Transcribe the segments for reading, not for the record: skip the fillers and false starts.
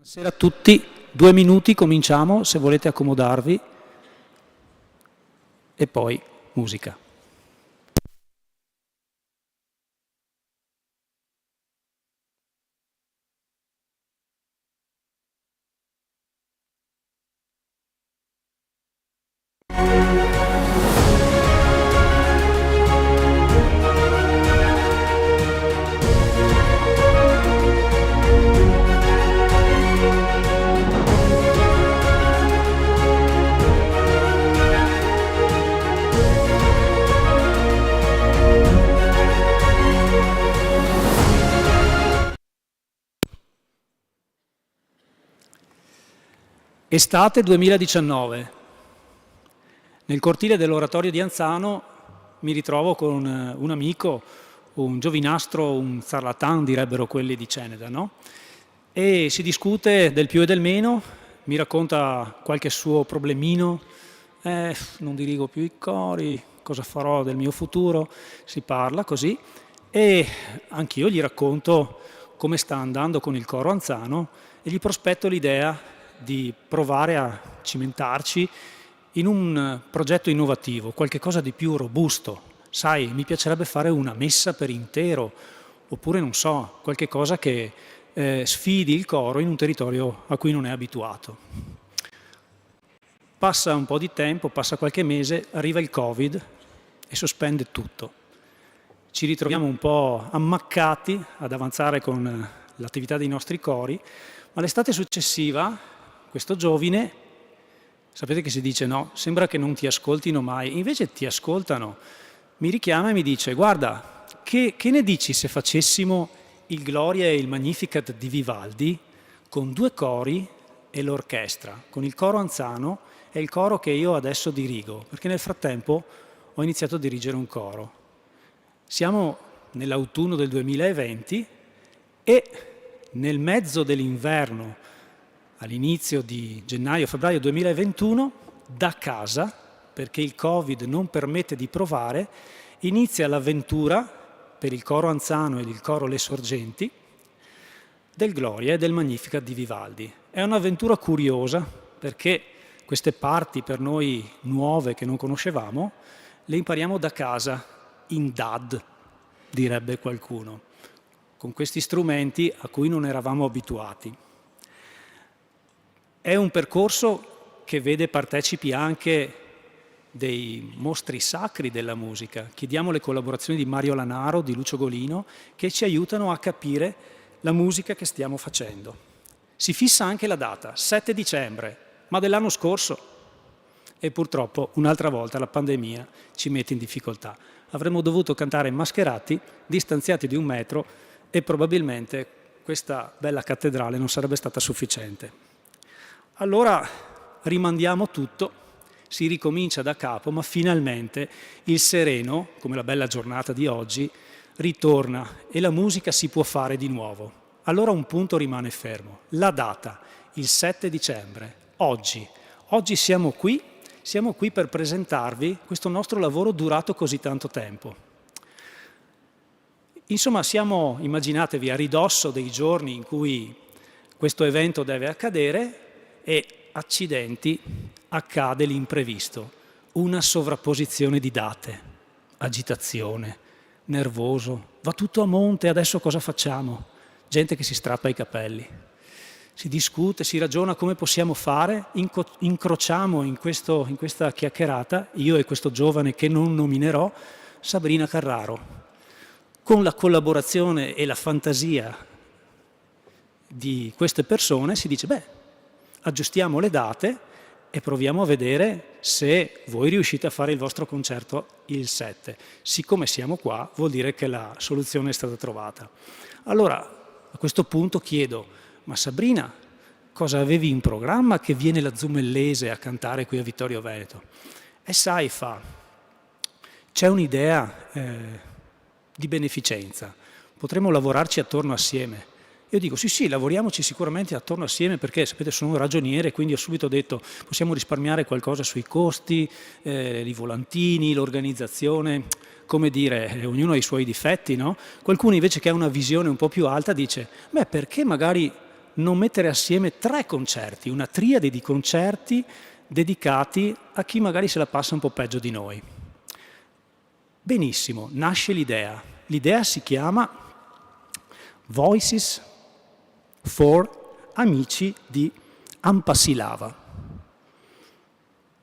Buonasera a tutti, 2 minuti, cominciamo, se volete accomodarvi, e poi musica. Estate 2019. Nel cortile dell'oratorio di Anzano mi ritrovo con un amico, un giovinastro, un charlatan direbbero quelli di Ceneda, no? E si discute del più e del meno, mi racconta qualche suo problemino, non dirigo più i cori, cosa farò del mio futuro, si parla così, e anch'io gli racconto come sta andando con il coro Anzano e gli prospetto l'idea di provare a cimentarci in un progetto innovativo, qualche cosa di più robusto. Sai, mi piacerebbe fare una messa per intero, oppure non so, qualche cosa che sfidi il coro in un territorio a cui non è abituato. Passa un po' di tempo, passa qualche mese, arriva il Covid e sospende tutto. Ci ritroviamo un po' ammaccati ad avanzare con l'attività dei nostri cori, ma l'estate successiva questo giovine, sapete che si dice no, sembra che non ti ascoltino mai, invece ti ascoltano, mi richiama e mi dice guarda, che ne dici se facessimo il Gloria e il Magnificat di Vivaldi con 2 cori e l'orchestra, con il coro Anzano e il coro che io adesso dirigo, perché nel frattempo ho iniziato a dirigere un coro. Siamo nell'autunno del 2020 e nel mezzo dell'inverno, all'inizio di gennaio-febbraio 2021, da casa, perché il Covid non permette di provare, inizia l'avventura per il coro Anzano e il coro Le Sorgenti del Gloria e del Magnificat di Vivaldi. È un'avventura curiosa perché queste parti per noi nuove che non conoscevamo le impariamo da casa, in DAD, direbbe qualcuno, con questi strumenti a cui non eravamo abituati. È un percorso che vede partecipi anche dei mostri sacri della musica. Chiediamo le collaborazioni di Mario Lanaro, di Lucio Golino, che ci aiutano a capire la musica che stiamo facendo. Si fissa anche la data, 7 dicembre, ma dell'anno scorso. E purtroppo un'altra volta la pandemia ci mette in difficoltà. Avremmo dovuto cantare mascherati, distanziati di 1 metro, e probabilmente questa bella cattedrale non sarebbe stata sufficiente. Allora rimandiamo tutto, si ricomincia da capo, ma finalmente il sereno, come la bella giornata di oggi, ritorna e la musica si può fare di nuovo. Allora un punto rimane fermo, la data, il 7 dicembre, oggi. Oggi siamo qui per presentarvi questo nostro lavoro durato così tanto tempo. Insomma, siamo, immaginatevi, a ridosso dei giorni in cui questo evento deve accadere e, accidenti, accade l'imprevisto, una sovrapposizione di date, agitazione, nervoso, va tutto a monte, adesso cosa facciamo? Gente che si strappa i capelli, si discute, si ragiona come possiamo fare, incrociamo in questa chiacchierata, io e questo giovane che non nominerò, Sabrina Carraro, con la collaborazione e la fantasia di queste persone si dice beh, aggiustiamo le date e proviamo a vedere se voi riuscite a fare il vostro concerto il 7. Siccome siamo qua, vuol dire che la soluzione è stata trovata. Allora, a questo punto chiedo, ma Sabrina, cosa avevi in programma che viene la Zumellese a cantare qui a Vittorio Veneto? E sai, c'è un'idea di beneficenza, potremmo lavorarci attorno assieme. Io dico sì, lavoriamoci sicuramente attorno assieme perché, sapete, sono un ragioniere, quindi ho subito detto possiamo risparmiare qualcosa sui costi, i volantini, l'organizzazione, come dire, ognuno ha i suoi difetti, no? Qualcuno invece che ha una visione un po' più alta dice, beh, perché magari non mettere assieme 3 concerti, una triade di concerti dedicati a chi magari se la passa un po' peggio di noi. Benissimo, nasce l'idea. L'idea si chiama Voices for Amici di Ampasilava.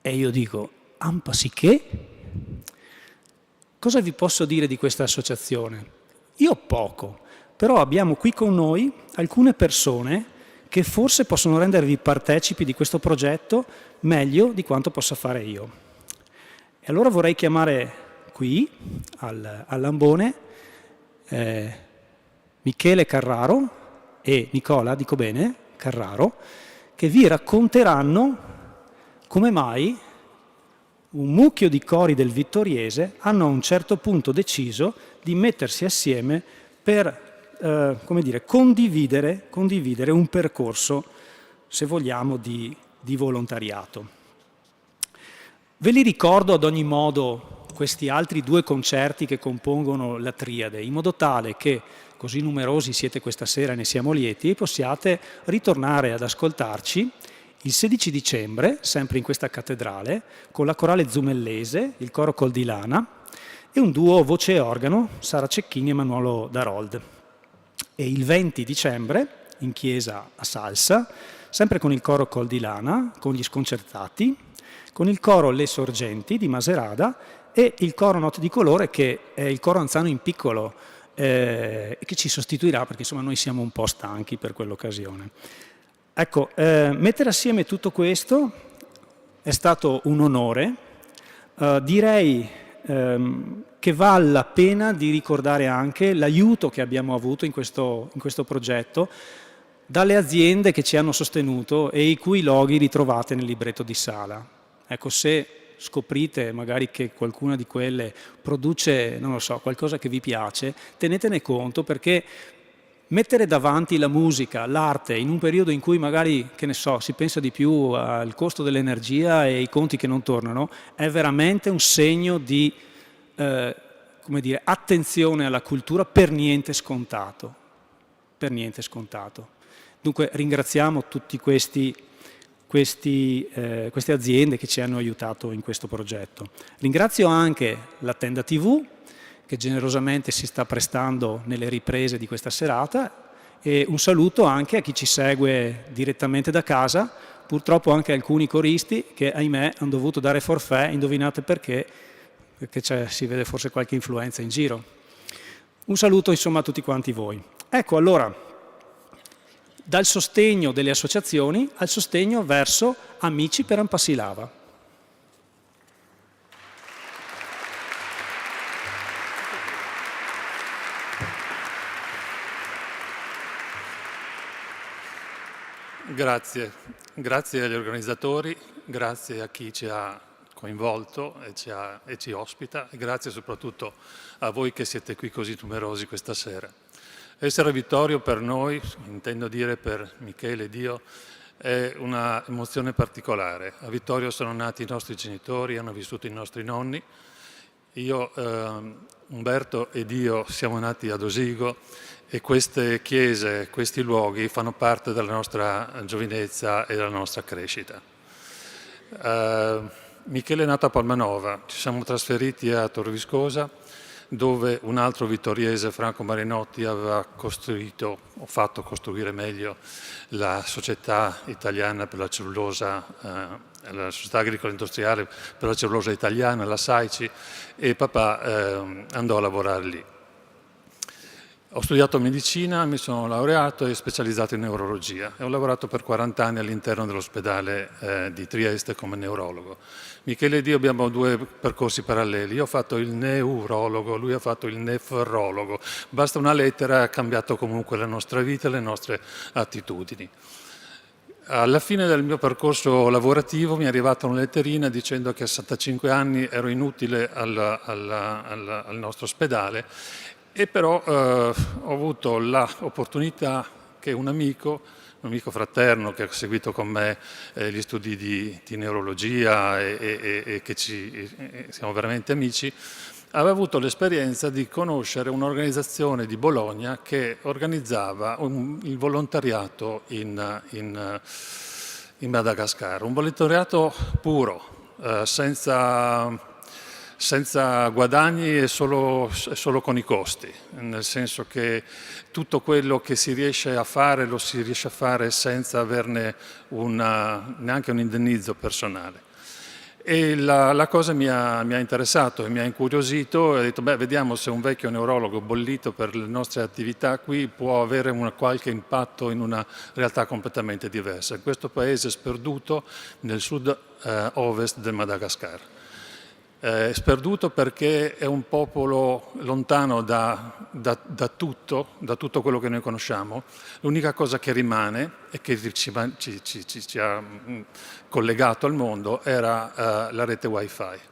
E io dico, Ampasi che? Cosa vi posso dire di questa associazione? Io poco, però abbiamo qui con noi alcune persone che forse possono rendervi partecipi di questo progetto meglio di quanto possa fare io. E allora vorrei chiamare qui, all'ambone, Michele Carraro e Nicola, dico bene, Carraro, che vi racconteranno come mai un mucchio di cori del Vittoriese hanno a un certo punto deciso di mettersi assieme per come dire, condividere un percorso, se vogliamo, di volontariato. Ve li ricordo ad ogni modo questi altri 2 concerti che compongono la triade, in modo tale che, così numerosi siete questa sera e ne siamo lieti, possiate ritornare ad ascoltarci il 16 dicembre, sempre in questa cattedrale, con la corale Zumellese, il coro Coldilana e un duo voce e organo, Sara Cecchini e Emanuelo Darold. E il 20 dicembre, in chiesa a Salsa, sempre con il coro Coldilana, con gli sconcertati, con il coro Le Sorgenti di Maserada e il coro Note di Colore, che è il coro anziano in piccolo, che ci sostituirà perché insomma noi siamo un po' stanchi per quell'occasione. Ecco, mettere assieme tutto questo è stato un onore. Direi che vale la pena di ricordare anche l'aiuto che abbiamo avuto in questo progetto dalle aziende che ci hanno sostenuto e i cui loghi ritrovate nel libretto di Sala. Ecco, se scoprite magari che qualcuna di quelle produce, non lo so, qualcosa che vi piace, tenetene conto, perché mettere davanti la musica, l'arte, in un periodo in cui magari, che ne so, si pensa di più al costo dell'energia e ai conti che non tornano, è veramente un segno di, come dire, attenzione alla cultura per niente scontato. Per niente scontato. Dunque ringraziamo tutti queste aziende che ci hanno aiutato in questo progetto. Ringrazio anche la Tenda TV, che generosamente si sta prestando nelle riprese di questa serata, e un saluto anche a chi ci segue direttamente da casa, purtroppo anche alcuni coristi che ahimè hanno dovuto dare forfait, indovinate perché si vede forse qualche influenza in giro. Un saluto insomma a tutti quanti voi. Ecco allora, dal sostegno delle associazioni al sostegno verso Amici per Ampasilava. Grazie agli organizzatori, grazie a chi ci ha coinvolto e ci ospita, e grazie soprattutto a voi che siete qui così numerosi questa sera. Essere a Vittorio per noi, intendo dire per Michele ed io, è una emozione particolare. A Vittorio sono nati i nostri genitori, hanno vissuto i nostri nonni. Io, Umberto ed io siamo nati ad Osigo e queste chiese, questi luoghi fanno parte della nostra giovinezza e della nostra crescita. Michele è nato a Palmanova, ci siamo trasferiti a Torviscosa, dove un altro vittoriese, Franco Marinotti, aveva costruito, o fatto costruire meglio, la società italiana per la cellulosa, la società agricola industriale per la cellulosa italiana, la SAICI, e papà andò a lavorare lì. Ho studiato medicina, mi sono laureato e specializzato in neurologia e ho lavorato per 40 anni all'interno dell'ospedale di Trieste come neurologo. Michele ed io abbiamo 2 percorsi paralleli, io ho fatto il neurologo, lui ha fatto il nefrologo, basta una lettera, ha cambiato comunque la nostra vita e le nostre attitudini. Alla fine del mio percorso lavorativo mi è arrivata una letterina dicendo che a 65 anni ero inutile al nostro ospedale, e però ho avuto l'opportunità che un amico fraterno che ha seguito con me gli studi di neurologia e che siamo veramente amici, Avevo avuto l'esperienza di conoscere un'organizzazione di Bologna che organizzava il volontariato in Madagascar, un volontariato puro, senza guadagni e solo con i costi, nel senso che tutto quello che si riesce a fare lo si riesce a fare senza averne neanche un indennizzo personale. E la cosa mi ha interessato e mi ha incuriosito e ho detto, beh, vediamo se un vecchio neurologo bollito per le nostre attività qui può avere qualche impatto in una realtà completamente diversa. In questo paese sperduto nel sud-ovest del Madagascar. Sperduto perché è un popolo lontano da tutto quello che noi conosciamo. L'unica cosa che rimane e che ci ha collegato al mondo era la rete wifi.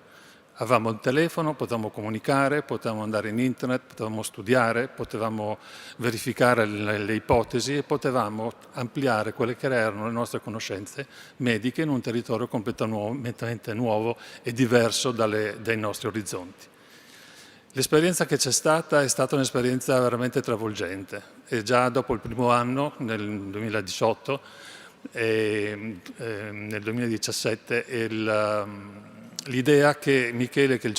Avevamo il telefono, potevamo comunicare, potevamo andare in internet, potevamo studiare, potevamo verificare le ipotesi e potevamo ampliare quelle che erano le nostre conoscenze mediche in un territorio completamente nuovo e diverso dai nostri orizzonti. L'esperienza che c'è stata è stata un'esperienza veramente travolgente e già dopo il primo anno, nel 2018 e nel 2017, l'idea che Michele, che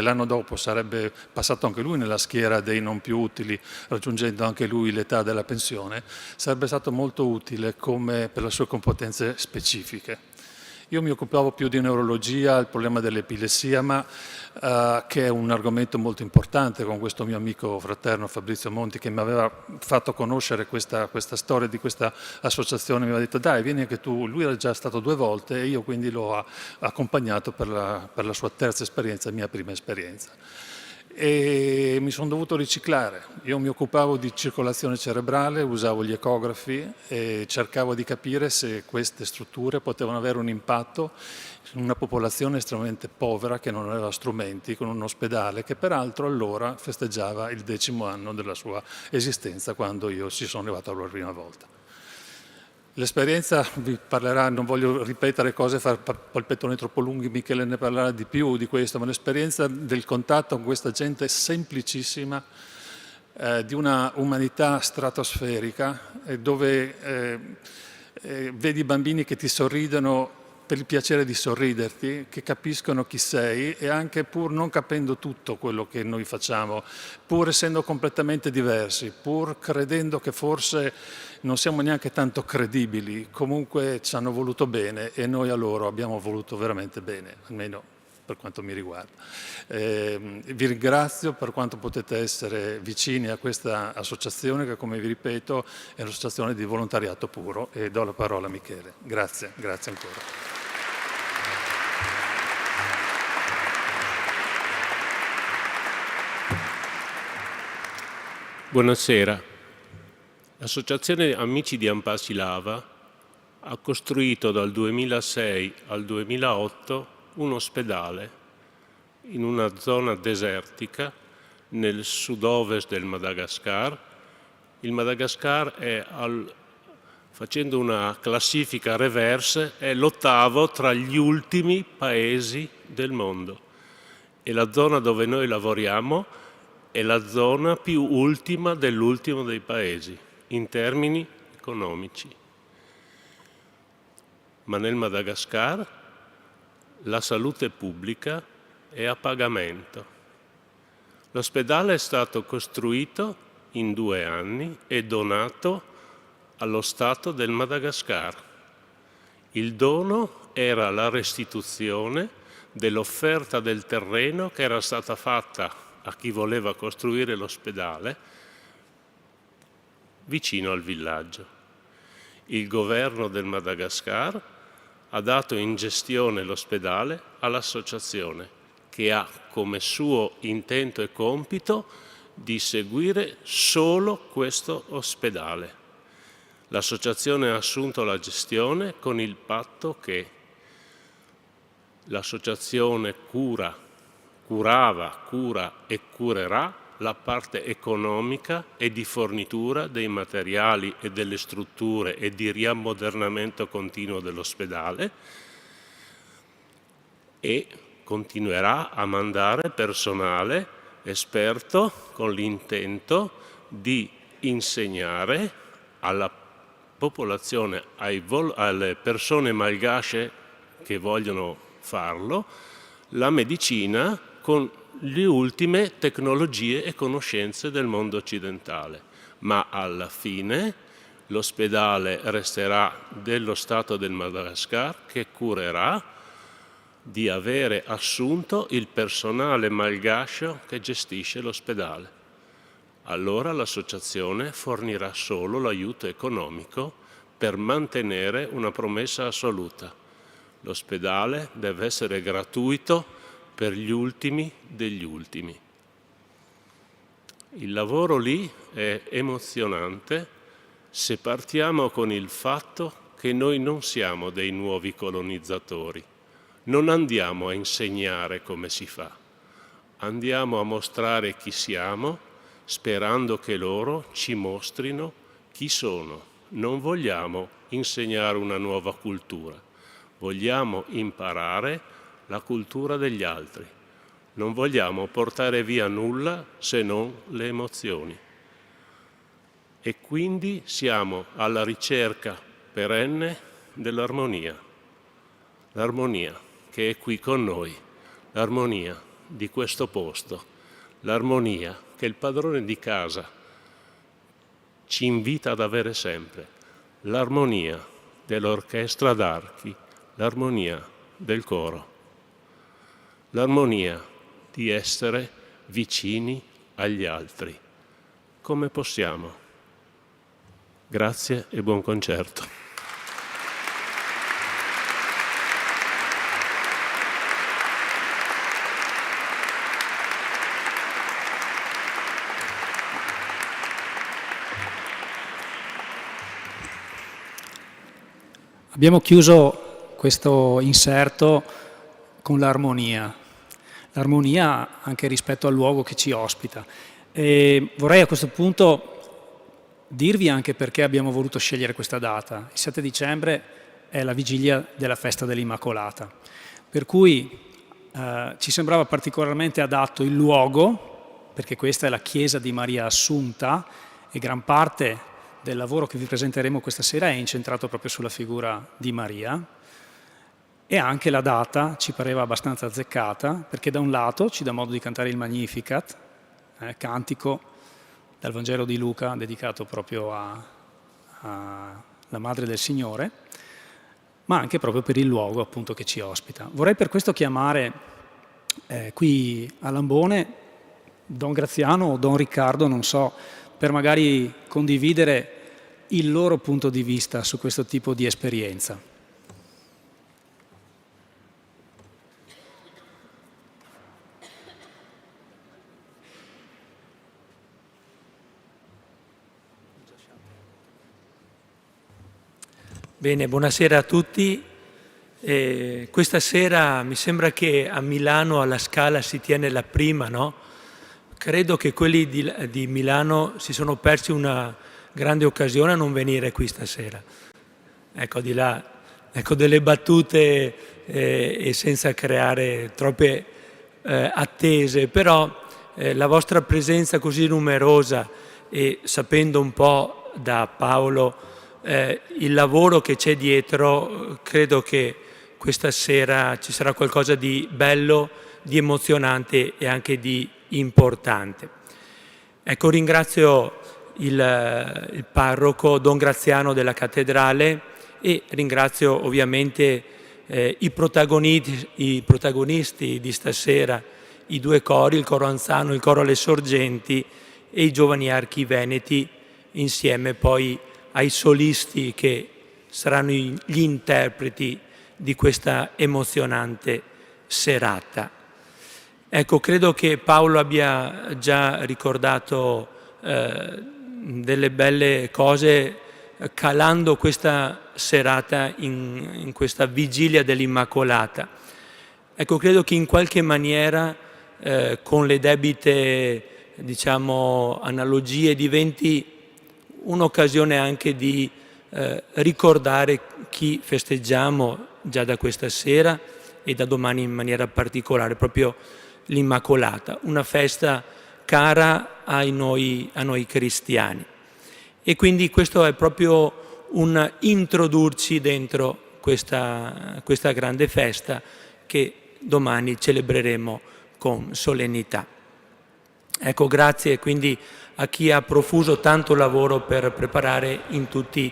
l'anno dopo sarebbe passato anche lui nella schiera dei non più utili, raggiungendo anche lui l'età della pensione, sarebbe stato molto utile come per le sue competenze specifiche. Io mi occupavo più di neurologia, il problema dell'epilessia, ma che è un argomento molto importante con questo mio amico fraterno Fabrizio Monti, che mi aveva fatto conoscere questa storia di questa associazione. Mi aveva detto, dai, vieni anche tu. Lui era già stato 2 volte e io quindi l'ho accompagnato per la sua terza esperienza, mia prima esperienza. E mi sono dovuto riciclare. Io mi occupavo di circolazione cerebrale, usavo gli ecografi e cercavo di capire se queste strutture potevano avere un impatto in una popolazione estremamente povera che non aveva strumenti, con un ospedale che peraltro allora festeggiava il 10° anno della sua esistenza quando io ci sono arrivato per la prima volta. L'esperienza vi parlerà, non voglio ripetere cose, fare palpettoni troppo lunghi, Michele ne parlerà di più di questo, ma l'esperienza del contatto con questa gente semplicissima, di una umanità stratosferica, dove vedi bambini che ti sorridono per il piacere di sorriderti, che capiscono chi sei e anche pur non capendo tutto quello che noi facciamo, pur essendo completamente diversi, pur credendo che forse non siamo neanche tanto credibili, comunque ci hanno voluto bene e noi a loro abbiamo voluto veramente bene, almeno per quanto mi riguarda. Vi ringrazio per quanto potete essere vicini a questa associazione che, come vi ripeto, è un'associazione di volontariato puro, e do la parola a Michele. Grazie ancora. Buonasera. L'Associazione Amici di Ampasilava ha costruito dal 2006 al 2008 un ospedale in una zona desertica nel sud-ovest del Madagascar. Il Madagascar è, facendo una classifica reverse, è l'8° tra gli ultimi paesi del mondo e la zona dove noi lavoriamo è la zona più ultima dell'ultimo dei paesi in termini economici. Ma nel Madagascar la salute pubblica è a pagamento. L'ospedale è stato costruito in 2 anni e donato allo Stato del Madagascar. Il dono era la restituzione dell'offerta del terreno che era stata fatta a chi voleva costruire l'ospedale vicino al villaggio. Il governo del Madagascar ha dato in gestione l'ospedale all'associazione, che ha come suo intento e compito di seguire solo questo ospedale. L'associazione ha assunto la gestione con il patto che l'associazione cura e curerà la parte economica e di fornitura dei materiali e delle strutture e di riammodernamento continuo dell'ospedale, e continuerà a mandare personale esperto con l'intento di insegnare alla popolazione, alle persone malgache che vogliono farlo, la medicina con le ultime tecnologie e conoscenze del mondo occidentale. Ma alla fine l'ospedale resterà dello Stato del Madagascar, che curerà di avere assunto il personale malgascio che gestisce l'ospedale. Allora l'associazione fornirà solo l'aiuto economico per mantenere una promessa assoluta. L'ospedale deve essere gratuito per gli ultimi degli ultimi. Il lavoro lì è emozionante se partiamo con il fatto che noi non siamo dei nuovi colonizzatori. Non andiamo a insegnare come si fa, andiamo a mostrare chi siamo, sperando che loro ci mostrino chi sono. Non vogliamo insegnare una nuova cultura, vogliamo imparare la cultura degli altri. Non vogliamo portare via nulla se non le emozioni. E quindi siamo alla ricerca perenne dell'armonia. L'armonia che è qui con noi, l'armonia di questo posto, l'armonia che il padrone di casa ci invita ad avere sempre, l'armonia dell'orchestra d'archi, l'armonia del coro, l'armonia di essere vicini agli altri. Come possiamo? Grazie e buon concerto. Abbiamo chiuso questo inserto con l'armonia anche rispetto al luogo che ci ospita. E vorrei a questo punto dirvi anche perché abbiamo voluto scegliere questa data. Il 7 dicembre è la vigilia della festa dell'Immacolata, per cui ci sembrava particolarmente adatto il luogo, perché questa è la chiesa di Maria Assunta e gran parte del lavoro che vi presenteremo questa sera è incentrato proprio sulla figura di Maria, e anche la data ci pareva abbastanza azzeccata, perché da un lato ci dà modo di cantare il Magnificat, cantico dal Vangelo di Luca dedicato proprio alla Madre del Signore, ma anche proprio per il luogo appunto che ci ospita. Vorrei per questo chiamare qui a Lambone Don Graziano o Don Riccardo, non so, per magari condividere il loro punto di vista su questo tipo di esperienza. Bene, buonasera a tutti. Questa sera mi sembra che a Milano alla Scala si tiene la prima, no? Credo che quelli di Milano si sono persi una grande occasione a non venire qui stasera. Ecco, di là, ecco, delle battute e senza creare troppe attese, però la vostra presenza così numerosa e sapendo un po' da Paolo il lavoro che c'è dietro, credo che questa sera ci sarà qualcosa di bello, di emozionante e anche di importante. Ecco, ringrazio il parroco Don Graziano della cattedrale e ringrazio ovviamente i protagonisti di stasera, i due cori, il coro Anzano, il coro alle Sorgenti e i giovani archi veneti, insieme poi ai solisti che saranno gli interpreti di questa emozionante serata. Ecco, credo che Paolo abbia già ricordato delle belle cose calando questa serata in questa vigilia dell'Immacolata. Ecco, credo che in qualche maniera con le debite, diciamo, analogie diventi un'occasione anche di ricordare chi festeggiamo già da questa sera e da domani in maniera particolare proprio l'Immacolata, una festa cara a noi cristiani. E quindi questo è proprio un introdurci dentro questa grande festa che domani celebreremo con solennità. Ecco, grazie quindi a chi ha profuso tanto lavoro per preparare in tutti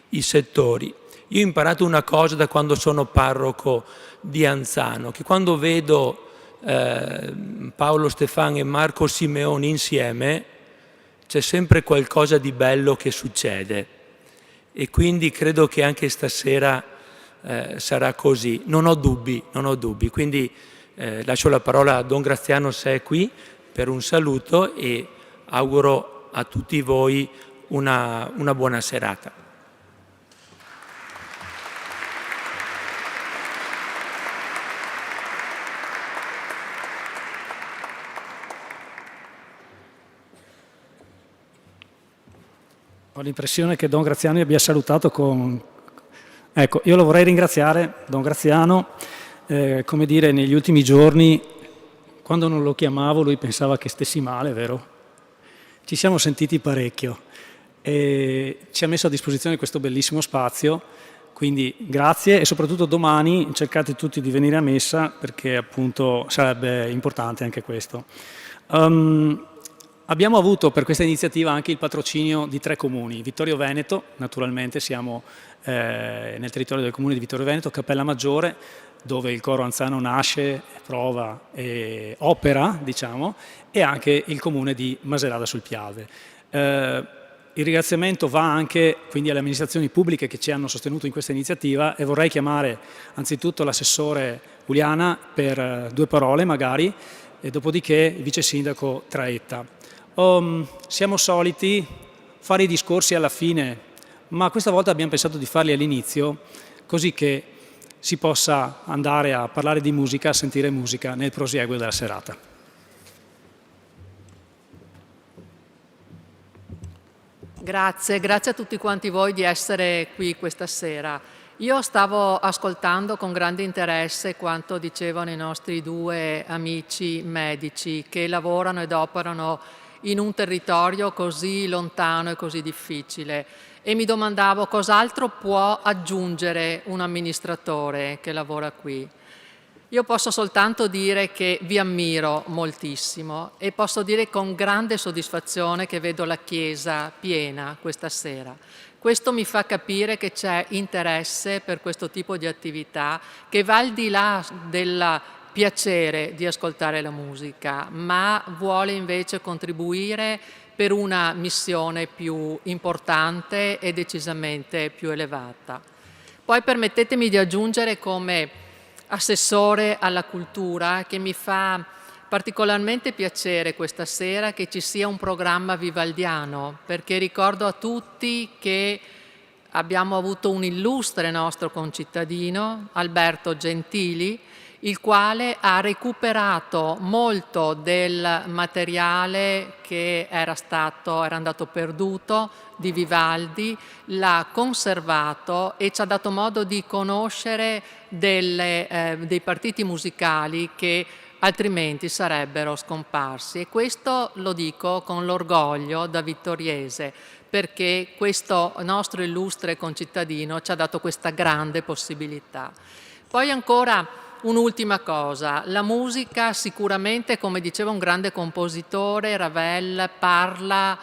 i settori. Io ho imparato una cosa da quando sono parroco di Anzano, che quando vedo Paolo Stefan e Marco Simeoni insieme c'è sempre qualcosa di bello che succede, e quindi credo che anche stasera sarà così, non ho dubbi, quindi lascio la parola a Don Graziano se è qui per un saluto e auguro a tutti voi una buona serata. Ho l'impressione che Don Graziano abbia salutato con... Ecco, io lo vorrei ringraziare, Don Graziano, come dire, negli ultimi giorni, quando non lo chiamavo lui pensava che stessi male, vero? Ci siamo sentiti parecchio e ci ha messo a disposizione questo bellissimo spazio, quindi grazie, e soprattutto domani cercate tutti di venire a messa perché appunto sarebbe importante anche questo. Abbiamo avuto per questa iniziativa anche il patrocinio di 3 comuni, Vittorio Veneto, naturalmente siamo nel territorio del comune di Vittorio Veneto, Cappella Maggiore, dove il coro Anzano nasce, prova e opera, diciamo, e anche il comune di Macerata sul Piave. Il ringraziamento va anche quindi alle amministrazioni pubbliche che ci hanno sostenuto in questa iniziativa, e vorrei chiamare anzitutto l'assessore Uliana per 2 parole magari, e dopodiché il vice sindaco Traetta. Siamo soliti fare i discorsi alla fine, ma questa volta abbiamo pensato di farli all'inizio, così che si possa andare a parlare di musica, a sentire musica nel prosieguo della serata. Grazie a tutti quanti voi di essere qui questa sera. Io stavo ascoltando con grande interesse quanto dicevano i nostri 2 amici medici che lavorano ed operano in un territorio così lontano e così difficile, e mi domandavo cos'altro può aggiungere un amministratore che lavora qui. Io posso soltanto dire che vi ammiro moltissimo, e posso dire con grande soddisfazione che vedo la Chiesa piena questa sera. Questo mi fa capire che c'è interesse per questo tipo di attività che va al di là del piacere di ascoltare la musica, ma vuole invece contribuire per una missione più importante e decisamente più elevata. Poi permettetemi di aggiungere come assessore alla cultura che mi fa particolarmente piacere questa sera che ci sia un programma vivaldiano, perché ricordo a tutti che abbiamo avuto un illustre nostro concittadino, Alberto Gentili, il quale ha recuperato molto del materiale che era andato perduto di Vivaldi, l'ha conservato e ci ha dato modo di conoscere dei partiti musicali che altrimenti sarebbero scomparsi. E questo lo dico con l'orgoglio da vittoriese, perché questo nostro illustre concittadino ci ha dato questa grande possibilità. Poi ancora un'ultima cosa, la musica sicuramente, come diceva un grande compositore, Ravel, parla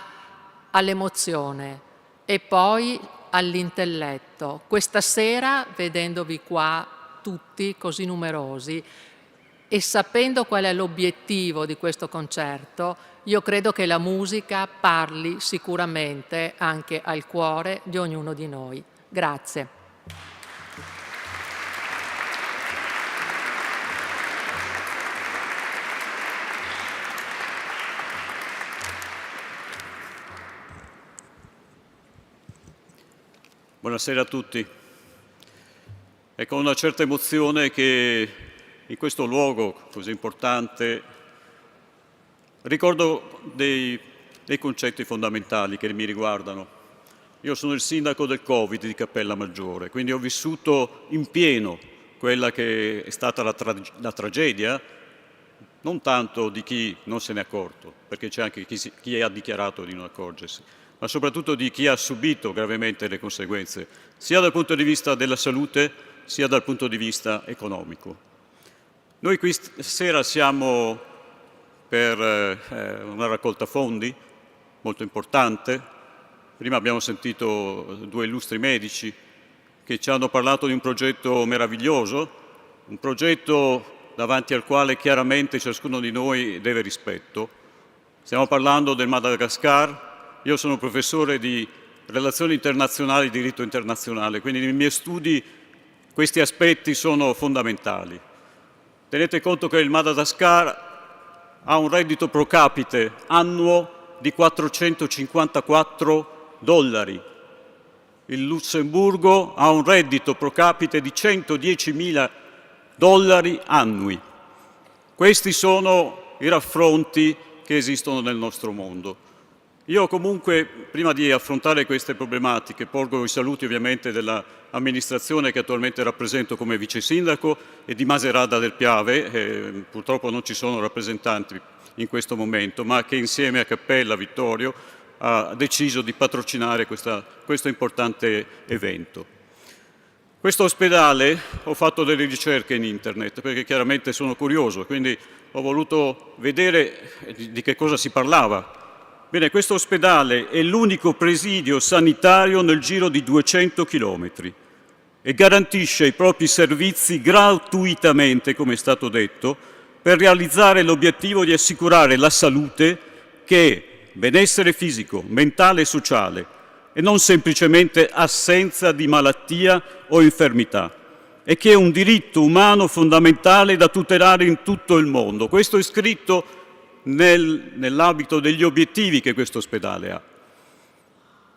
all'emozione e poi all'intelletto. Questa sera, vedendovi qua tutti così numerosi e sapendo qual è l'obiettivo di questo concerto, io credo che la musica parli sicuramente anche al cuore di ognuno di noi. Grazie. Buonasera a tutti. È con una certa emozione che in questo luogo così importante ricordo dei concetti fondamentali che mi riguardano. Io sono il sindaco del Covid di Cappella Maggiore, quindi ho vissuto in pieno quella che è stata la tragedia, non tanto di chi non se n'è accorto, perché c'è anche chi ha dichiarato di non accorgersi, ma soprattutto di chi ha subito gravemente le conseguenze, sia dal punto di vista della salute, sia dal punto di vista economico. Noi qui stasera siamo per una raccolta fondi molto importante. Prima abbiamo sentito due illustri medici che ci hanno parlato di un progetto meraviglioso, un progetto davanti al quale chiaramente ciascuno di noi deve rispetto. Stiamo parlando del Madagascar. Io sono professore di relazioni internazionali e diritto internazionale, quindi nei miei studi questi aspetti sono fondamentali. Tenete conto che il Madagascar ha un reddito pro capite annuo di $454. Il Lussemburgo ha un reddito pro capite di $110.000 annui. Questi sono i raffronti che esistono nel nostro mondo. Io comunque, prima di affrontare queste problematiche, porgo i saluti ovviamente dell'amministrazione che attualmente rappresento come vice sindaco e di Macerata del Piave, purtroppo non ci sono rappresentanti in questo momento, ma che insieme a Cappella Vittorio ha deciso di patrocinare questo importante evento. Questo ospedale, ho fatto delle ricerche in internet perché chiaramente sono curioso, quindi ho voluto vedere di che cosa si parlava. Bene, questo ospedale è l'unico presidio sanitario nel giro di 200 chilometri e garantisce i propri servizi gratuitamente, come è stato detto, per realizzare l'obiettivo di assicurare la salute, che è benessere fisico, mentale e sociale, e non semplicemente assenza di malattia o infermità, e che è un diritto umano fondamentale da tutelare in tutto il mondo. Questo è scritto nell'ambito degli obiettivi che questo ospedale ha.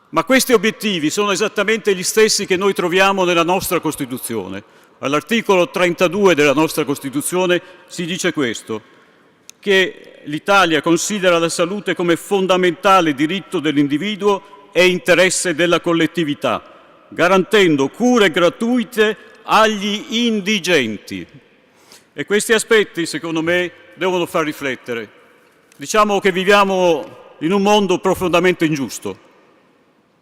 Ma questi obiettivi sono esattamente gli stessi che noi troviamo nella nostra Costituzione. All'articolo 32 della nostra Costituzione si dice questo, che l'Italia considera la salute come fondamentale diritto dell'individuo e interesse della collettività, garantendo cure gratuite agli indigenti. E questi aspetti, secondo me, devono far riflettere. Diciamo che viviamo in un mondo profondamente ingiusto.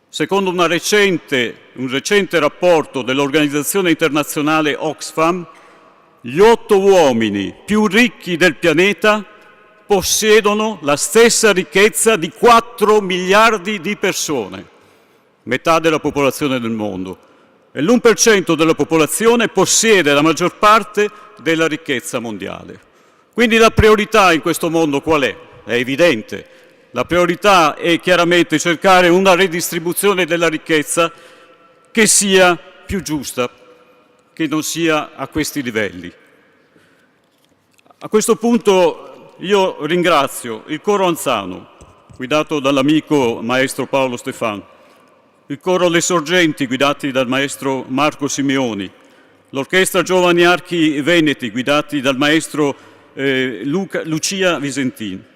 Secondo un recente rapporto dell'organizzazione internazionale Oxfam, gli 8 uomini più ricchi del pianeta possiedono la stessa ricchezza di 4 miliardi di persone, metà della popolazione del mondo, e l'1% della popolazione possiede la maggior parte della ricchezza mondiale. Quindi la priorità in questo mondo qual è? È evidente. La priorità è chiaramente cercare una redistribuzione della ricchezza che sia più giusta, che non sia a questi livelli. A questo punto io ringrazio il coro Anzano, guidato dall'amico maestro Paolo Stefan, il coro Le Sorgenti, guidati dal maestro Marco Simeoni, l'orchestra Giovani Archi Veneti, guidati dal maestro Lucia Visentin,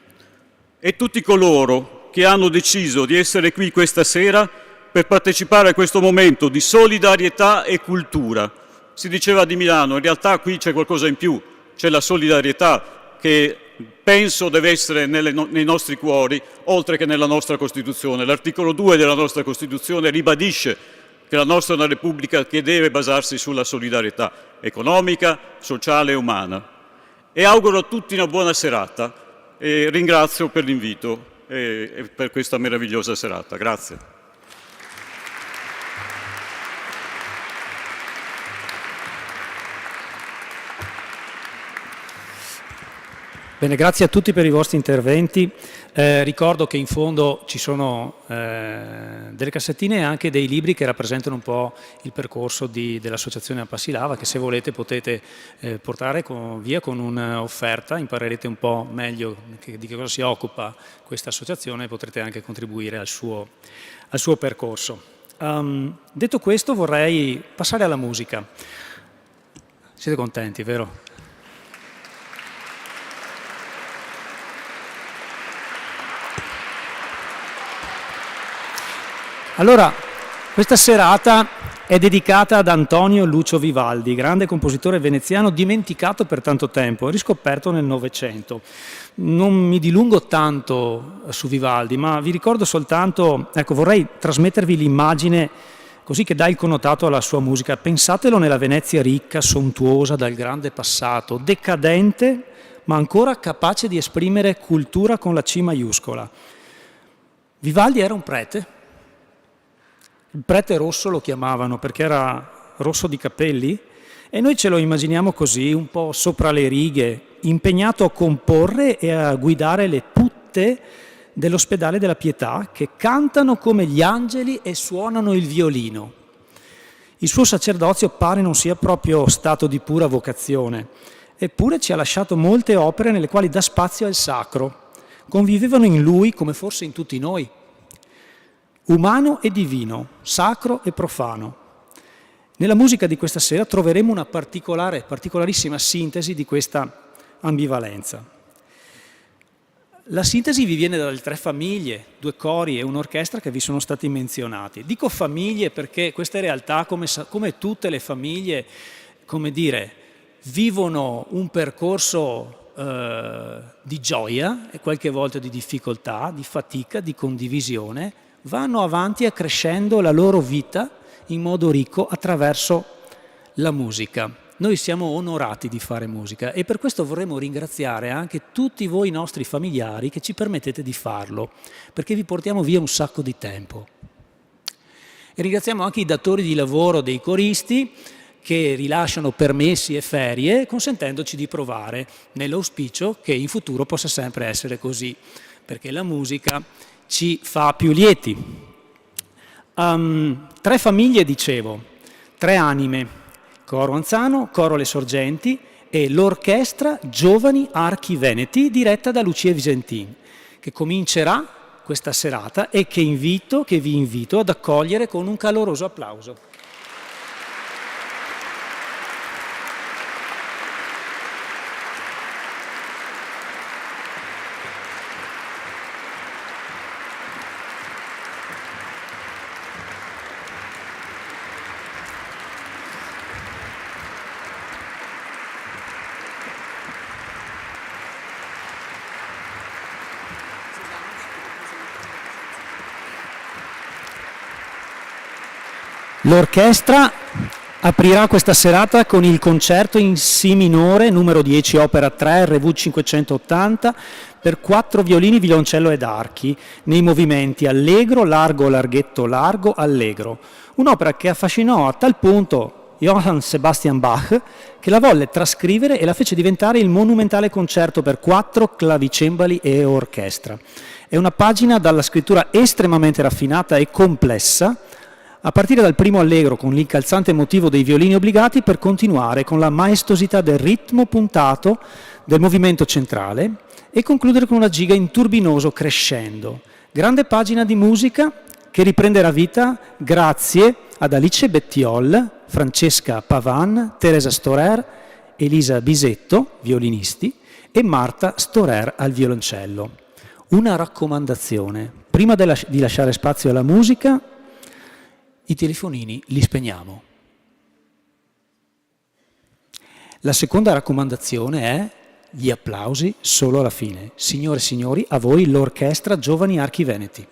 e tutti coloro che hanno deciso di essere qui questa sera per partecipare a questo momento di solidarietà e cultura. Si diceva di Milano, in realtà qui c'è qualcosa in più, c'è la solidarietà che penso deve essere nei nostri cuori, oltre che nella nostra Costituzione. L'articolo 2 della nostra Costituzione ribadisce che la nostra è una Repubblica che deve basarsi sulla solidarietà economica, sociale e umana. E auguro a tutti una buona serata e ringrazio per l'invito e per questa meravigliosa serata. Grazie. Bene, grazie a tutti per i vostri interventi. Ricordo che in fondo ci sono delle cassettine e anche dei libri che rappresentano un po' il percorso dell'Associazione Ampassilava, che se volete potete portare via con un'offerta, imparerete un po' meglio di che cosa si occupa questa associazione e potrete anche contribuire al suo percorso. Detto questo vorrei passare alla musica. Siete contenti, vero? Allora, questa serata è dedicata ad Antonio Lucio Vivaldi, grande compositore veneziano dimenticato per tanto tempo, riscoperto nel Novecento. Non mi dilungo tanto su Vivaldi, ma vi ricordo soltanto, ecco, vorrei trasmettervi l'immagine così che dà il connotato alla sua musica. Pensatelo nella Venezia ricca, sontuosa dal grande passato, decadente, ma ancora capace di esprimere cultura con la C maiuscola. Vivaldi era un prete. Il prete rosso lo chiamavano perché era rosso di capelli e noi ce lo immaginiamo così, un po' sopra le righe, impegnato a comporre e a guidare le putte dell'ospedale della Pietà che cantano come gli angeli e suonano il violino. Il suo sacerdozio pare non sia proprio stato di pura vocazione, eppure ci ha lasciato molte opere nelle quali dà spazio al sacro. Convivevano in lui, come forse in tutti noi, umano e divino, sacro e profano. Nella musica di questa sera troveremo una particolarissima sintesi di questa ambivalenza. La sintesi vi viene dalle 3 famiglie, 2 cori e un'orchestra che vi sono stati menzionati. Dico famiglie perché queste realtà, come tutte le famiglie, come dire, vivono un percorso di gioia e qualche volta di difficoltà, di fatica, di condivisione, vanno avanti accrescendo la loro vita in modo ricco attraverso la musica. Noi siamo onorati di fare musica e per questo vorremmo ringraziare anche tutti voi nostri familiari che ci permettete di farlo, perché vi portiamo via un sacco di tempo. E ringraziamo anche i datori di lavoro dei coristi che rilasciano permessi e ferie consentendoci di provare, nell'auspicio che in futuro possa sempre essere così, perché la musica ci fa più lieti. 3 famiglie, dicevo, 3 anime, coro Anzano, coro Le Sorgenti e l'orchestra Giovani Archi Veneti diretta da Lucia Visentin, che comincerà questa serata e che vi invito ad accogliere con un caloroso applauso. L'orchestra aprirà questa serata con il concerto in Si minore, numero 10, opera 3, RV 580, per 4 violini, violoncello ed archi, nei movimenti allegro, largo, larghetto, largo, allegro. Un'opera che affascinò a tal punto Johann Sebastian Bach che la volle trascrivere e la fece diventare il monumentale concerto per 4 clavicembali e orchestra. È una pagina dalla scrittura estremamente raffinata e complessa, a partire dal primo allegro con l'incalzante motivo dei violini obbligati per continuare con la maestosità del ritmo puntato del movimento centrale e concludere con una giga in turbinoso crescendo. Grande pagina di musica che riprenderà vita grazie ad Alice Bettiol, Francesca Pavan, Teresa Storer, Elisa Bisetto, violinisti, e Marta Storer al violoncello. Una raccomandazione: prima di lasciare spazio alla musica, i telefonini li spegniamo. La seconda raccomandazione è gli applausi solo alla fine. Signore e signori, a voi l'orchestra Giovani Archi Veneti.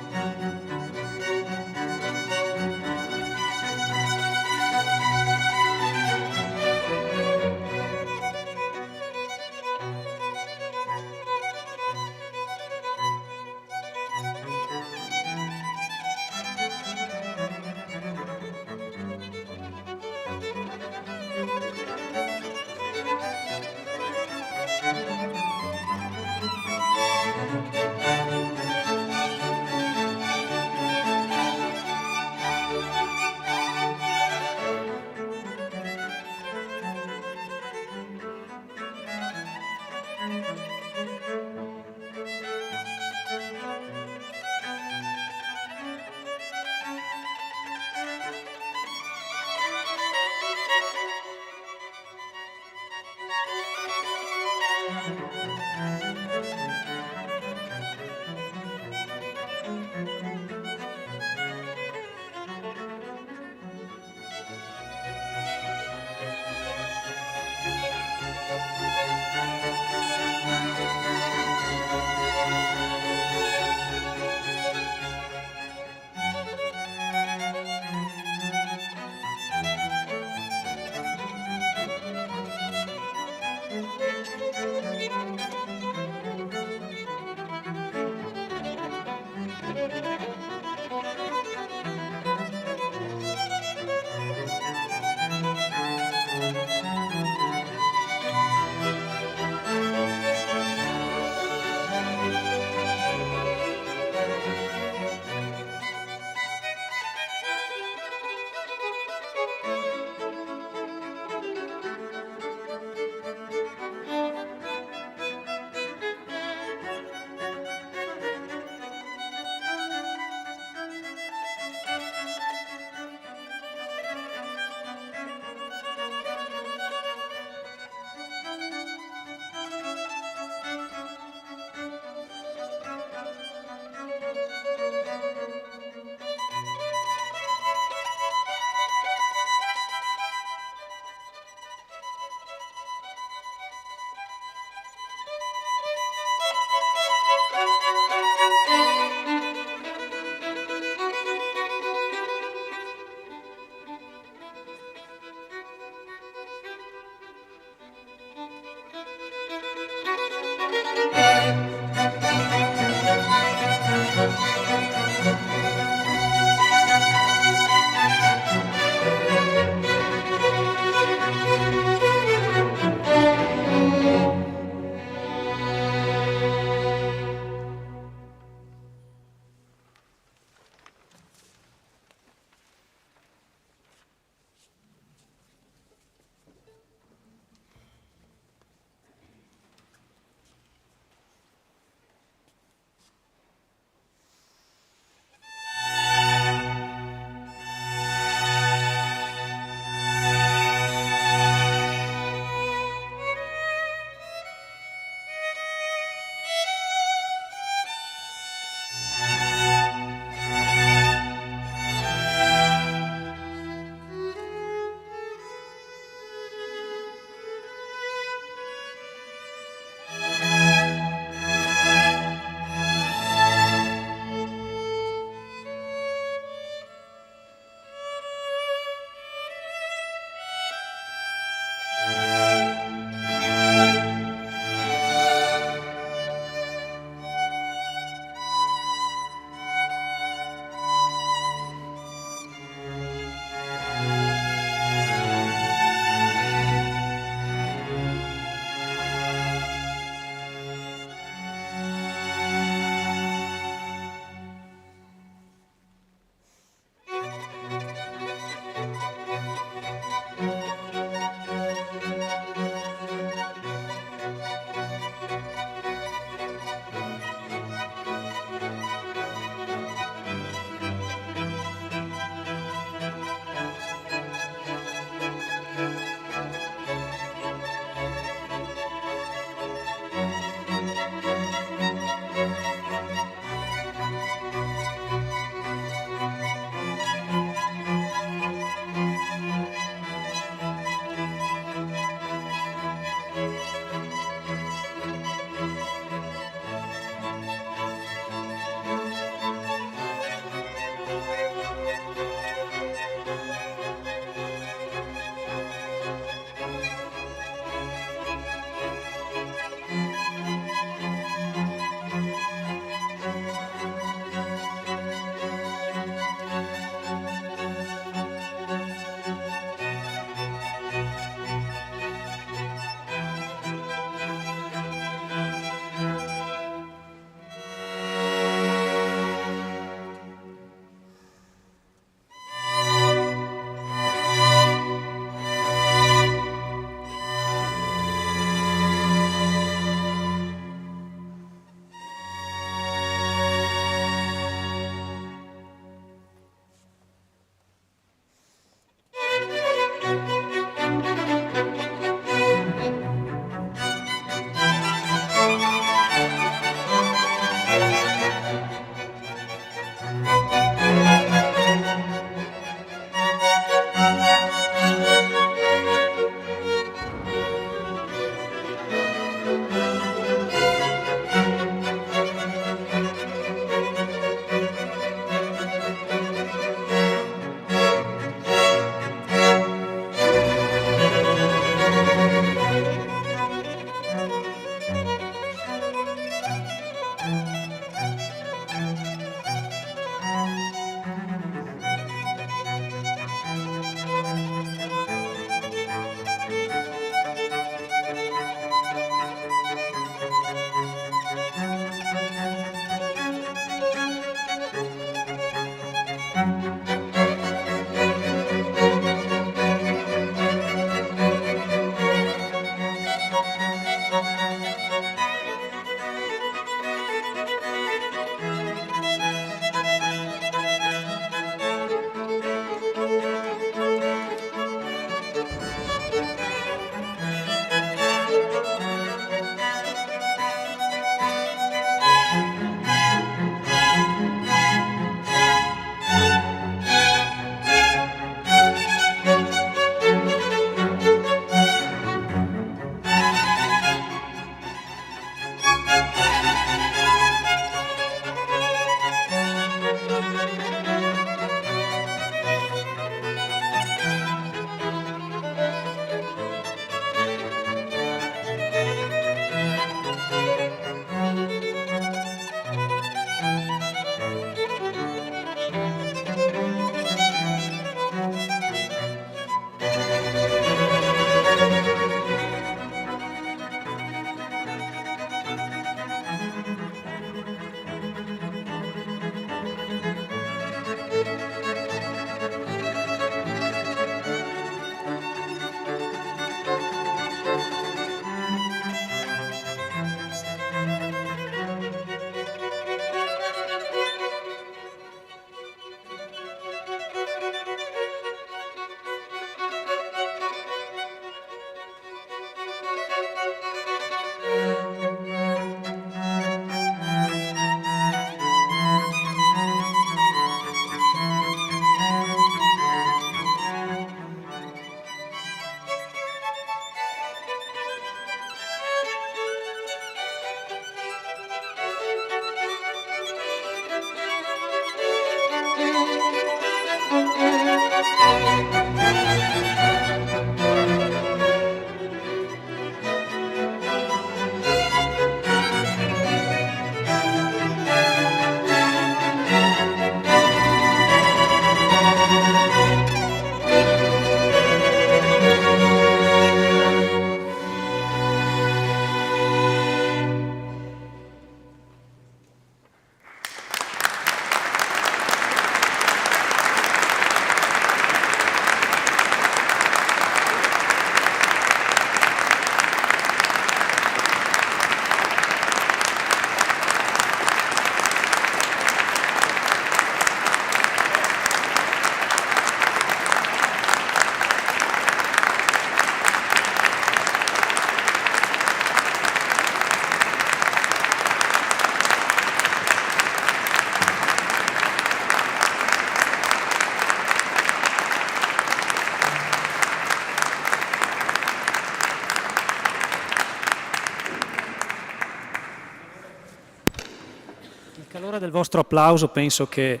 calore del vostro applauso penso che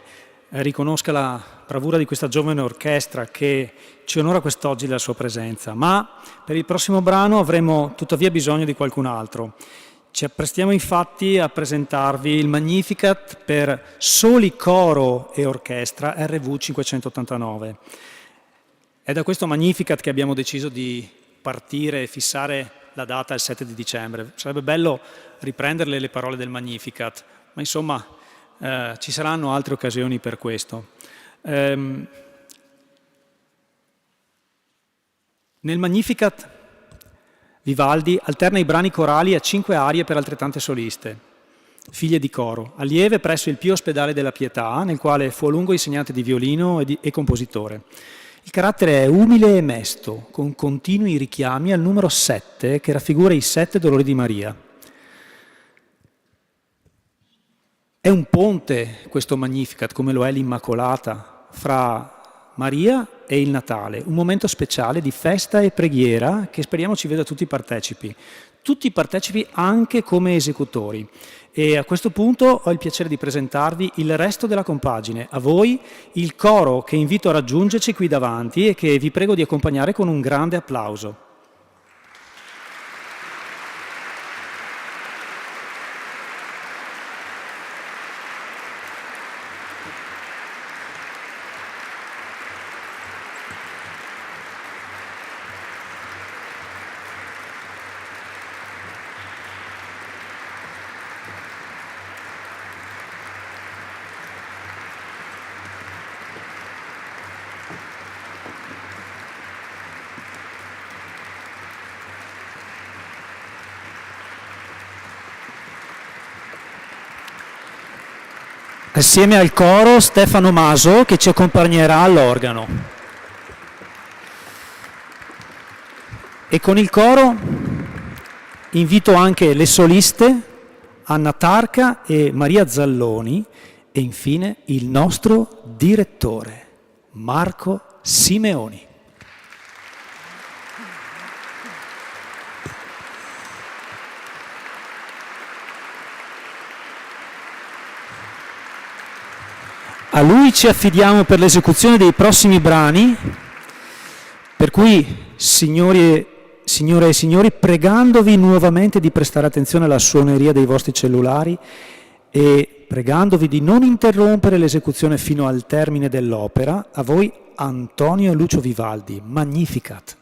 riconosca la bravura di questa giovane orchestra che ci onora quest'oggi della sua presenza, ma per il prossimo brano avremo tuttavia bisogno di qualcun altro. Ci apprestiamo infatti a presentarvi il Magnificat per soli coro e orchestra RV 589. È da questo Magnificat che abbiamo deciso di partire e fissare la data il 7 di dicembre. Sarebbe bello riprenderle le parole del Magnificat, ma insomma ci saranno altre occasioni per questo. Nel Magnificat Vivaldi alterna i brani corali a 5 arie per altrettante soliste, figlie di coro, allieve presso il Pio Ospedale della Pietà, nel quale fu a lungo insegnante di violino e compositore. Il carattere è umile e mesto, con continui richiami al numero 7 che raffigura i 7 dolori di Maria. È un ponte questo Magnificat, come lo è l'Immacolata, fra Maria e il Natale, un momento speciale di festa e preghiera che speriamo ci veda tutti partecipi anche come esecutori. E a questo punto ho il piacere di presentarvi il resto della compagine, a voi il coro che invito a raggiungerci qui davanti e che vi prego di accompagnare con un grande applauso. Assieme al coro Stefano Maso che ci accompagnerà all'organo. E con il coro invito anche le soliste Anna Tarca e Maria Zalloni e infine il nostro direttore Marco Simeoni. A lui ci affidiamo per l'esecuzione dei prossimi brani, per cui, signore e signori, pregandovi nuovamente di prestare attenzione alla suoneria dei vostri cellulari e pregandovi di non interrompere l'esecuzione fino al termine dell'opera, a voi Antonio e Lucio Vivaldi, Magnificat.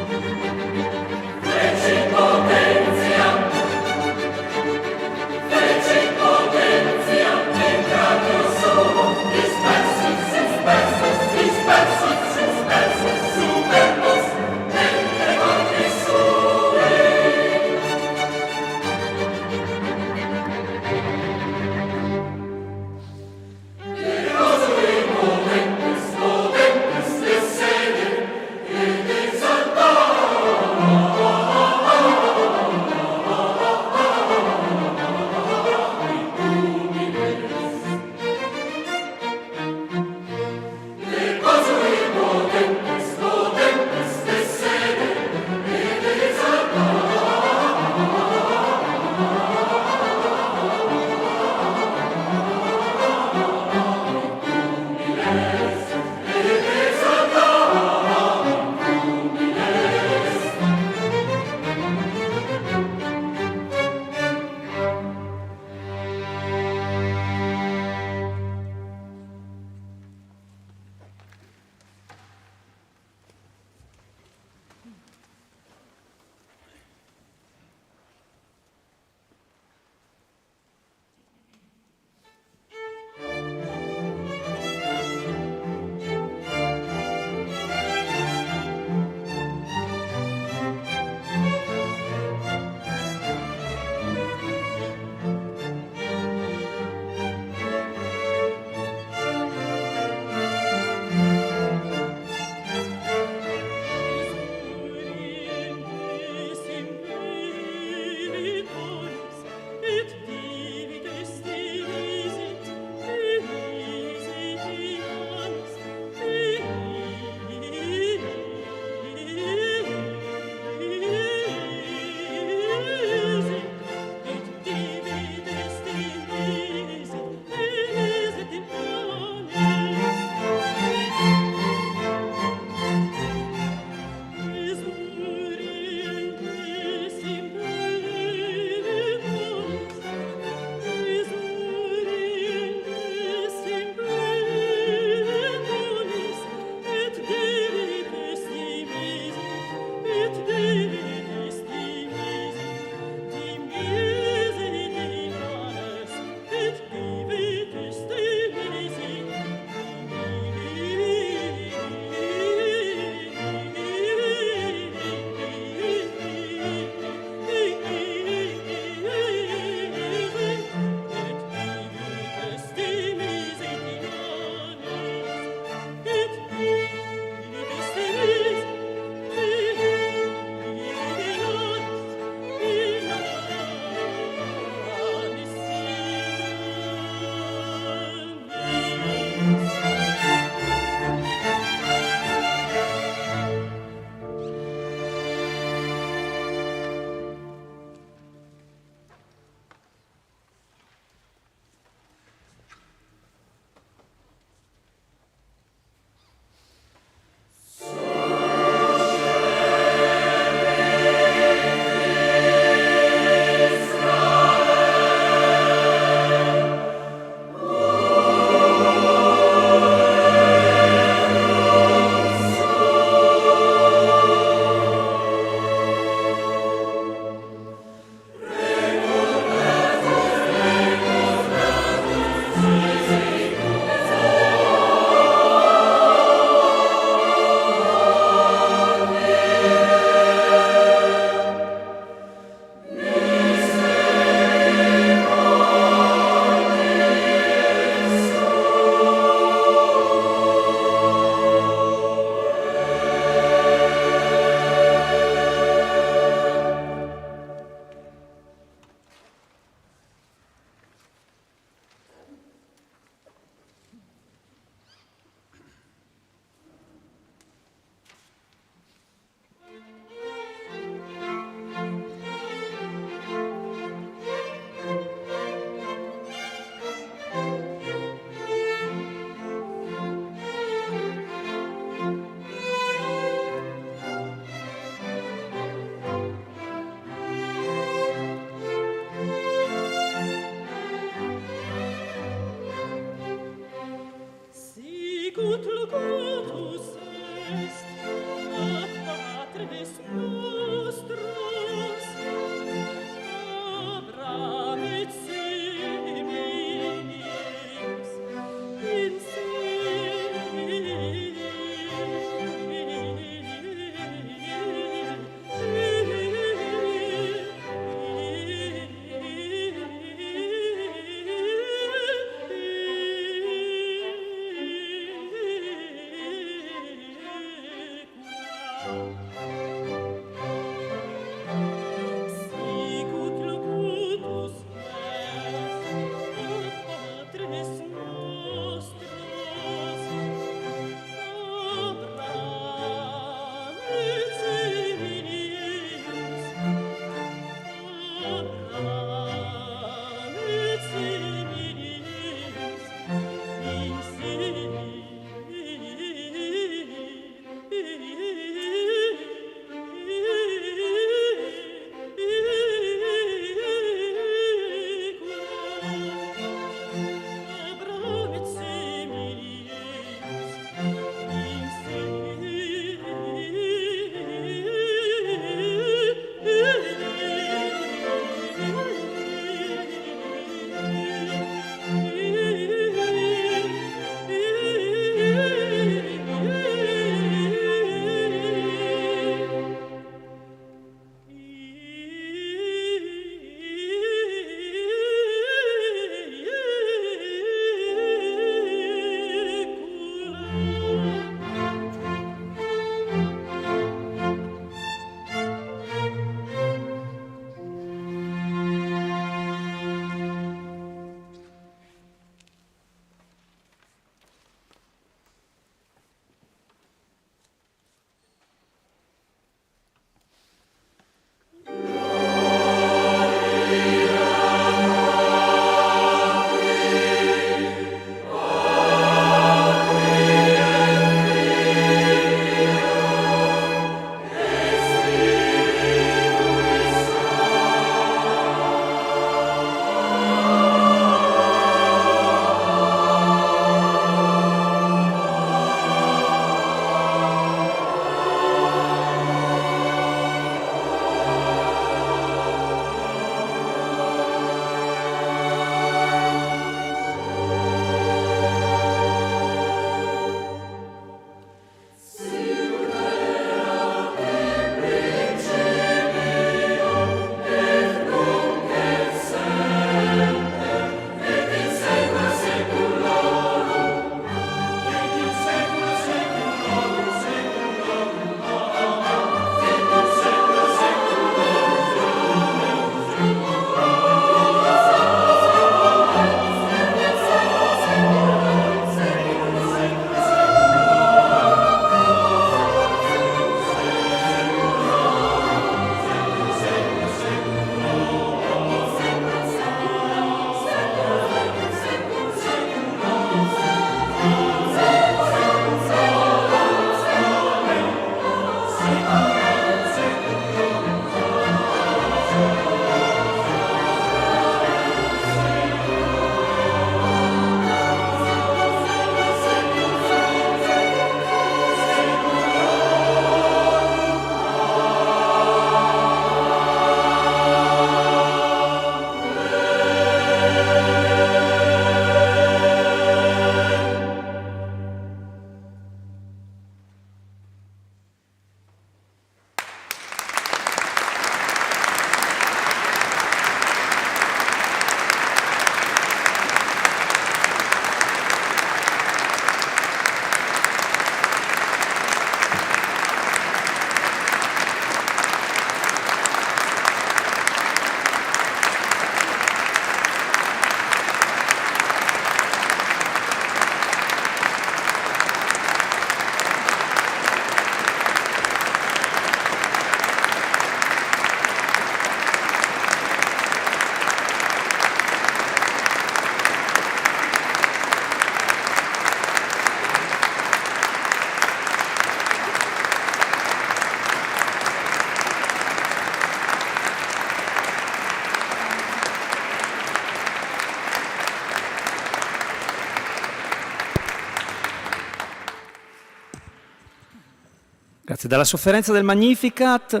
Grazie. Dalla sofferenza del Magnificat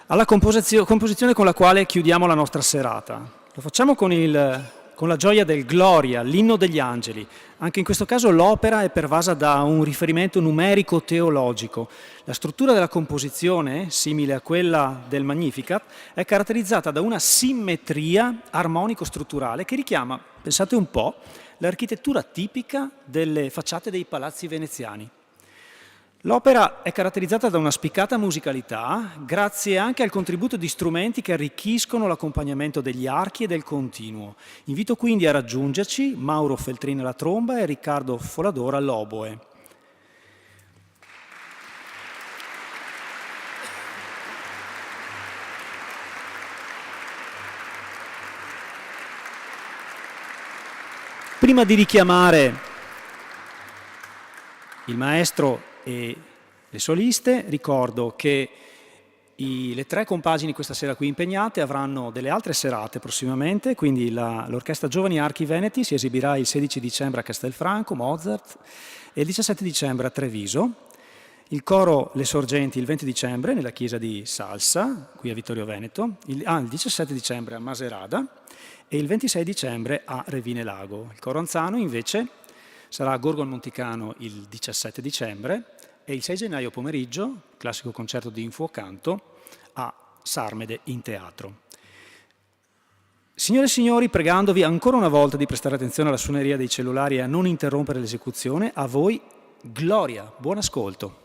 alla composizione con la quale chiudiamo la nostra serata. Lo facciamo con la gioia del Gloria, l'inno degli angeli. Anche in questo caso l'opera è pervasa da un riferimento numerico teologico. La struttura della composizione, simile a quella del Magnificat, è caratterizzata da una simmetria armonico-strutturale che richiama, pensate un po', l'architettura tipica delle facciate dei palazzi veneziani. L'opera è caratterizzata da una spiccata musicalità, grazie anche al contributo di strumenti che arricchiscono l'accompagnamento degli archi e del continuo. Invito quindi a raggiungerci Mauro Feltrin alla tromba e Riccardo Foladora all'oboe. Prima di richiamare il maestro e le soliste, ricordo che le 3 compagini questa sera qui impegnate avranno delle altre serate prossimamente, quindi l'Orchestra Giovani Archi Veneti si esibirà il 16 dicembre a Castelfranco, Mozart, e il 17 dicembre a Treviso, il coro Le Sorgenti il 20 dicembre nella chiesa di Salsa, qui a Vittorio Veneto, il 17 dicembre a Maserada e il 26 dicembre a Revine Lago. Il coro Anzano invece sarà a Gorgon Monticano il 17 dicembre e il 6 gennaio pomeriggio, classico concerto di infuocanto, a Sarmede in teatro. Signore e signori, pregandovi ancora una volta di prestare attenzione alla suoneria dei cellulari e a non interrompere l'esecuzione, a voi Gloria, buon ascolto.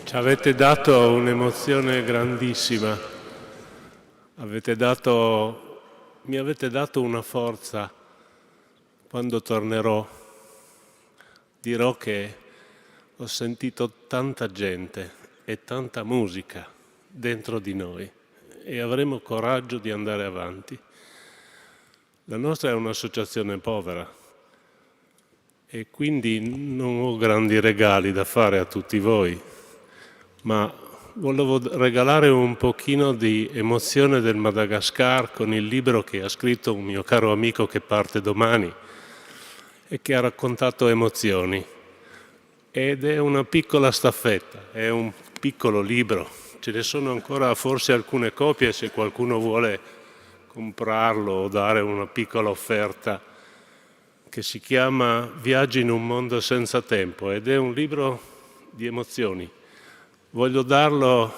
Ci avete dato un'emozione grandissima, mi avete dato una forza. Quando tornerò dirò che ho sentito tanta gente e tanta musica dentro di noi e avremo coraggio di andare avanti. La nostra è un'associazione povera e quindi non ho grandi regali da fare a tutti voi, ma volevo regalare un pochino di emozione del Madagascar con il libro che ha scritto un mio caro amico che parte domani e che ha raccontato emozioni. Ed è una piccola staffetta, è un piccolo libro, ce ne sono ancora forse alcune copie se qualcuno vuole comprarlo o dare una piccola offerta, che si chiama Viaggi in un mondo senza tempo ed è un libro di emozioni. Voglio darlo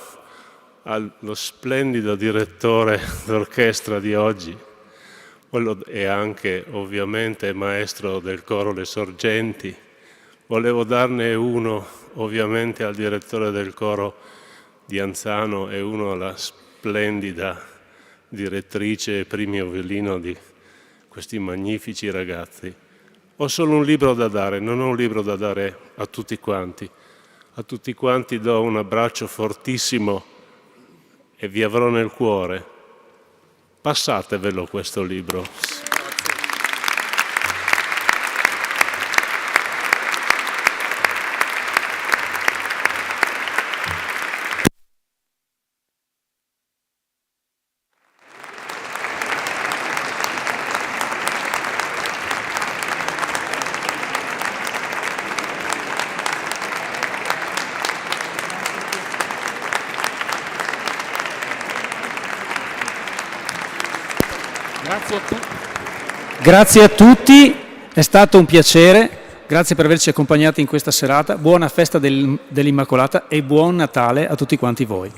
allo splendido direttore d'orchestra di oggi, è anche ovviamente maestro del coro Le Sorgenti. Volevo darne uno ovviamente al direttore del coro di Anzano e uno alla splendida direttrice e primo violino di questi magnifici ragazzi. Ho solo un libro da dare, non ho un libro da dare a tutti quanti. A tutti quanti do un abbraccio fortissimo e vi avrò nel cuore. Passatevelo questo libro. Grazie a tutti, è stato un piacere, grazie per averci accompagnati in questa serata, buona festa dell'Immacolata e buon Natale a tutti quanti voi.